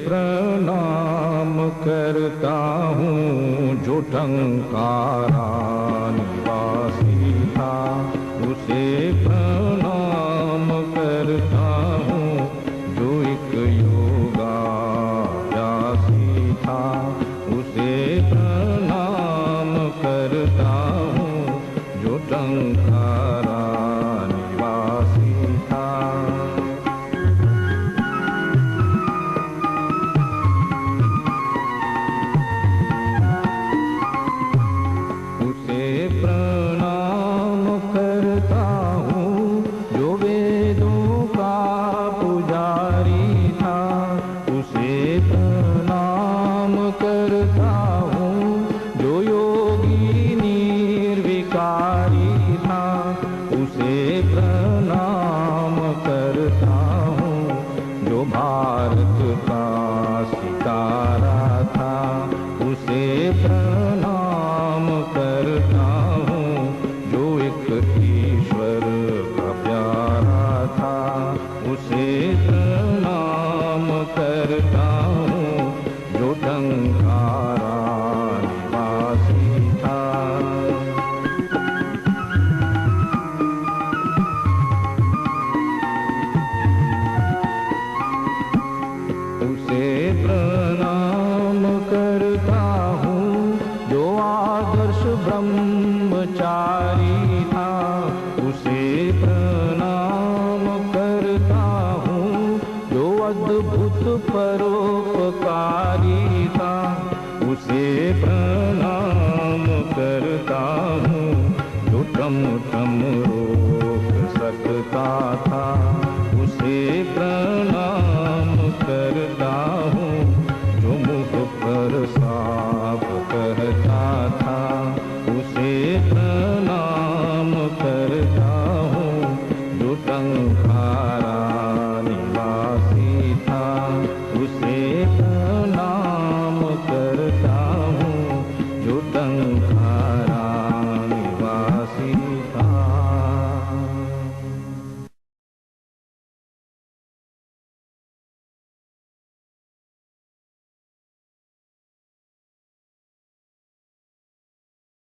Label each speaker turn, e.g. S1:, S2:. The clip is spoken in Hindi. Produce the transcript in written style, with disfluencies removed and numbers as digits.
S1: प्रणाम करता हूँ जो टंकारा निवासी था, उसे प्रणाम करता हूँ जो एक योगाभ्यासी था, उसे प्रणाम करता हूँ जो टंकारा निवासी था। प्रणाम करता हूँ जो वेदों का पुजारी था, उसे प्रणाम करता हूँ जो योगी निर्विकारी था, उसे प्रणाम करता हूँ जो भारत का सितारा था, उसे प्रणाम करता हूँ जो एक ईश्वर का प्यारा था, उसे प्रणाम करता हूँ जो टंकारा निवासी था। उसे प्रणाम करता हूँ जो आदर्श ब्रह्मचारी था, उसे प्रणाम करता हूँ जो अद्भुत परोपकारी था, उसे प्रणाम करता हूँ जो टम टम